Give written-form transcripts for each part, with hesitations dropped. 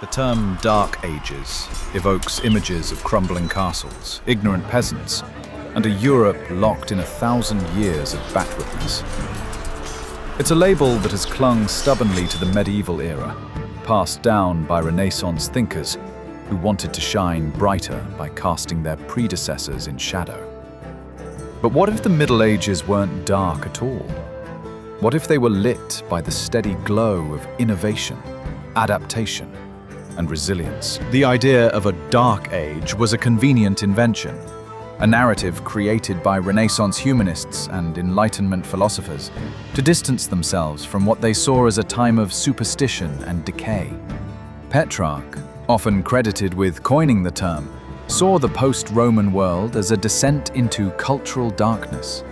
The term Dark Ages evokes images of crumbling castles, ignorant peasants, and a Europe locked in 1,000 years of backwardness. It's a label that has clung stubbornly to the medieval era, passed down by Renaissance thinkers who wanted to shine brighter by casting their predecessors in shadow. But what if the Middle Ages weren't dark at all? What if they were lit by the steady glow of innovation, adaptation, and resilience? The idea of a dark age was a convenient invention, a narrative created by Renaissance humanists and Enlightenment philosophers to distance themselves from what they saw as a time of superstition and decay. Petrarch, often credited with coining the term, saw the post-Roman world as a descent into cultural darkness.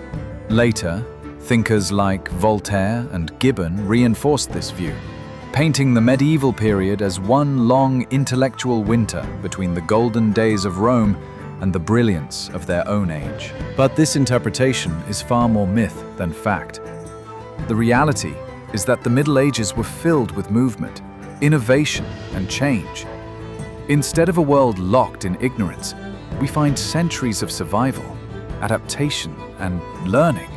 Later, thinkers like Voltaire and Gibbon reinforced this view, painting the medieval period as one long intellectual winter between the golden days of Rome and the brilliance of their own age. But this interpretation is far more myth than fact. The reality is that the Middle Ages were filled with movement, innovation, and change. Instead of a world locked in ignorance, we find centuries of survival, adaptation, and learning.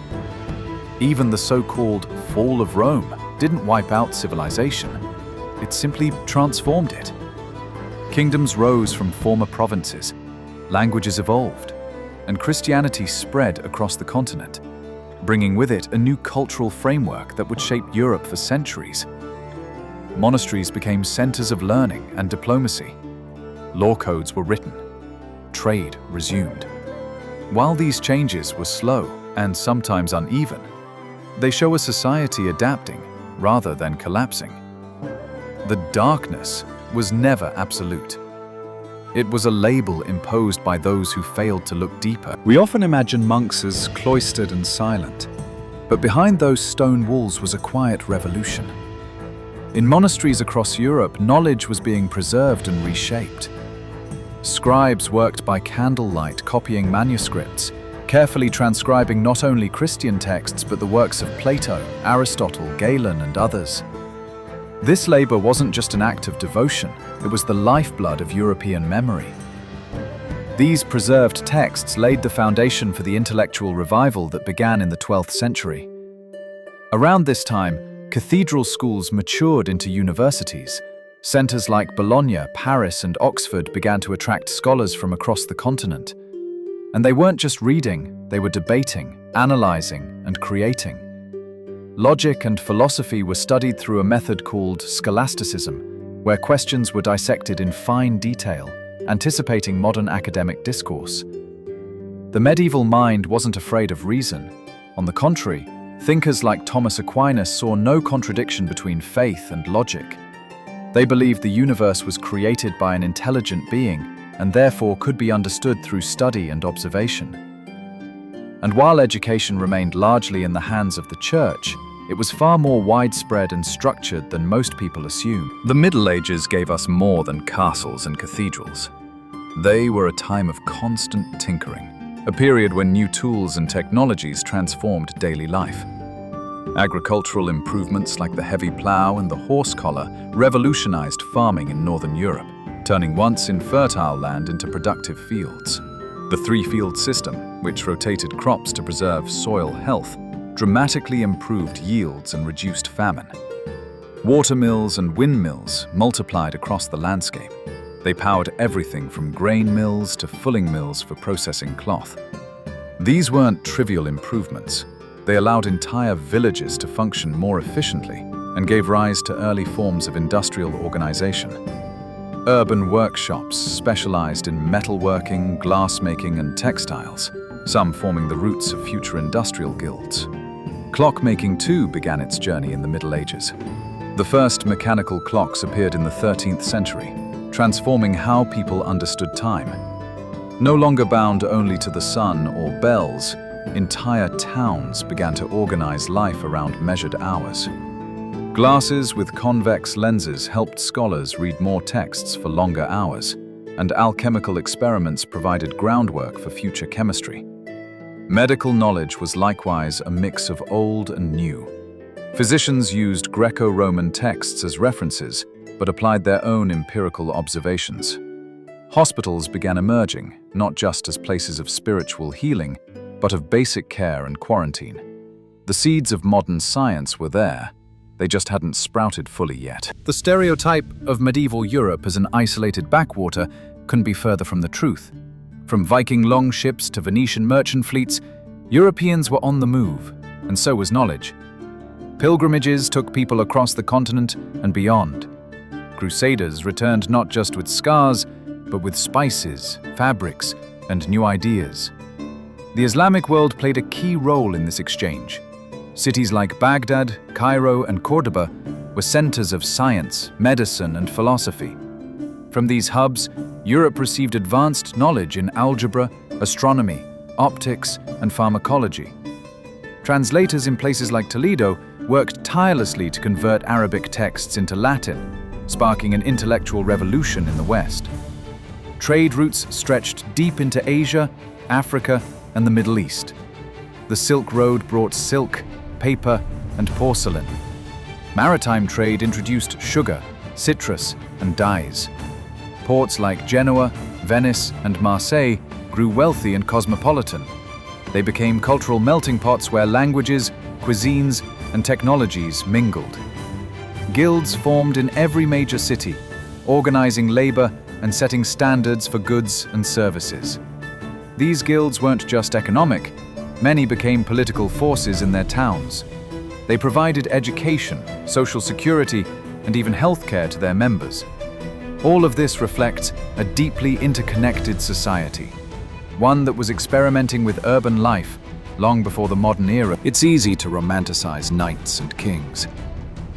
Even the so-called fall of Rome didn't wipe out civilization. It simply transformed it. Kingdoms rose from former provinces, languages evolved, and Christianity spread across the continent, bringing with it a new cultural framework that would shape Europe for centuries. Monasteries became centers of learning and diplomacy. Law codes were written. Trade resumed. While these changes were slow and sometimes uneven, they show a society adapting rather than collapsing. The darkness was never absolute. It was a label imposed by those who failed to look deeper. We often imagine monks as cloistered and silent, but behind those stone walls was a quiet revolution. In monasteries across Europe, knowledge was being preserved and reshaped. Scribes worked by candlelight, copying manuscripts, carefully transcribing not only Christian texts but the works of Plato, Aristotle, Galen, and others. This labor wasn't just an act of devotion, it was the lifeblood of European memory. These preserved texts laid the foundation for the intellectual revival that began in the 12th century. Around this time, cathedral schools matured into universities. Centers like Bologna, Paris, and Oxford began to attract scholars from across the continent. And they weren't just reading, they were debating, analyzing, and creating. Logic and philosophy were studied through a method called scholasticism, where questions were dissected in fine detail, anticipating modern academic discourse. The medieval mind wasn't afraid of reason. On the contrary, thinkers like Thomas Aquinas saw no contradiction between faith and logic. They believed the universe was created by an intelligent being and therefore could be understood through study and observation. And while education remained largely in the hands of the church, it was far more widespread and structured than most people assume. The Middle Ages gave us more than castles and cathedrals. They were a time of constant tinkering, a period when new tools and technologies transformed daily life. Agricultural improvements like the heavy plow and the horse collar revolutionized farming in northern Europe, turning once infertile land into productive fields. The three-field system, which rotated crops to preserve soil health, dramatically improved yields and reduced famine. Watermills and windmills multiplied across the landscape. They powered everything from grain mills to fulling mills for processing cloth. These weren't trivial improvements. They allowed entire villages to function more efficiently and gave rise to early forms of industrial organization. Urban workshops specialized in metalworking, glassmaking, and textiles, some forming the roots of future industrial guilds. Clockmaking too began its journey in the Middle Ages. The first mechanical clocks appeared in the 13th century, transforming how people understood time. No longer bound only to the sun or bells, entire towns began to organize life around measured hours. Glasses with convex lenses helped scholars read more texts for longer hours, and alchemical experiments provided groundwork for future chemistry. Medical knowledge was likewise a mix of old and new. Physicians used Greco-Roman texts as references, but applied their own empirical observations. Hospitals began emerging, not just as places of spiritual healing, but of basic care and quarantine. The seeds of modern science were there. They just hadn't sprouted fully yet. The stereotype of medieval Europe as an isolated backwater couldn't be further from the truth. From Viking longships to Venetian merchant fleets, Europeans were on the move, and so was knowledge. Pilgrimages took people across the continent and beyond. Crusaders returned not just with scars, but with spices, fabrics, and new ideas. The Islamic world played a key role in this exchange. Cities like Baghdad, Cairo, and Cordoba were centers of science, medicine, and philosophy. From these hubs, Europe received advanced knowledge in algebra, astronomy, optics, and pharmacology. Translators in places like Toledo worked tirelessly to convert Arabic texts into Latin, sparking an intellectual revolution in the West. Trade routes stretched deep into Asia, Africa, and the Middle East. The Silk Road brought silk, paper, and porcelain. Maritime trade introduced sugar, citrus, and dyes. Ports like Genoa, Venice, and Marseille grew wealthy and cosmopolitan. They became cultural melting pots where languages, cuisines, and technologies mingled. Guilds formed in every major city, organizing labor and setting standards for goods and services. These guilds weren't just economic. Many became political forces in their towns. They provided education, social security, and even healthcare to their members. All of this reflects a deeply interconnected society, one that was experimenting with urban life long before the modern era. It's easy to romanticize knights and kings,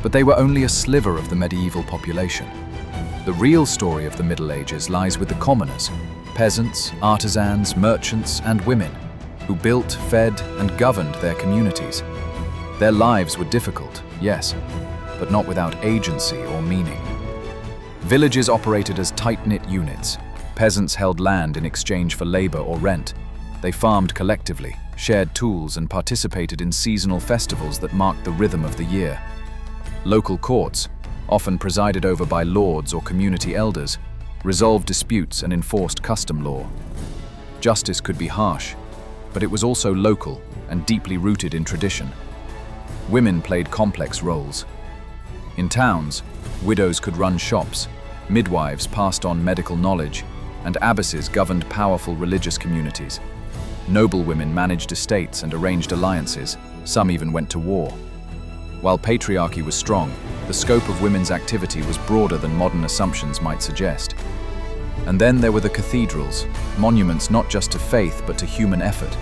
but they were only a sliver of the medieval population. The real story of the Middle Ages lies with the commoners, peasants, artisans, merchants, and women, who built, fed, and governed their communities. Their lives were difficult, yes, but not without agency or meaning. Villages operated as tight-knit units. Peasants held land in exchange for labor or rent. They farmed collectively, shared tools, and participated in seasonal festivals that marked the rhythm of the year. Local courts, often presided over by lords or community elders, resolved disputes and enforced custom law. Justice could be harsh, but it was also local and deeply rooted in tradition. Women played complex roles. In towns, widows could run shops, midwives passed on medical knowledge, and abbesses governed powerful religious communities. Noblewomen managed estates and arranged alliances. Some even went to war. While patriarchy was strong, the scope of women's activity was broader than modern assumptions might suggest. And then there were the cathedrals, monuments not just to faith but to human effort.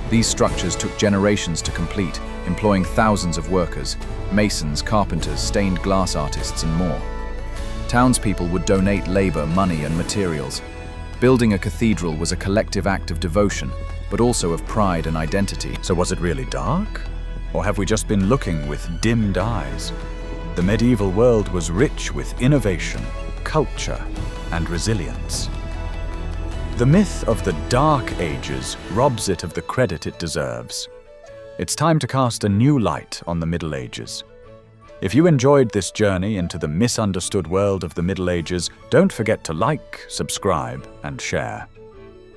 These structures took generations to complete, employing thousands of workers, masons, carpenters, stained glass artists, and more. Townspeople would donate labor, money, and materials. Building a cathedral was a collective act of devotion, but also of pride and identity. So was it really dark? Or have we just been looking with dimmed eyes? The medieval world was rich with innovation, culture, and resilience. The myth of the Dark Ages robs it of the credit it deserves. It's time to cast a new light on the Middle Ages. If you enjoyed this journey into the misunderstood world of the Middle Ages, don't forget to like, subscribe, and share.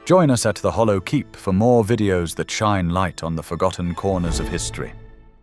Join us at the Hollow Keep for more videos that shine light on the forgotten corners of history.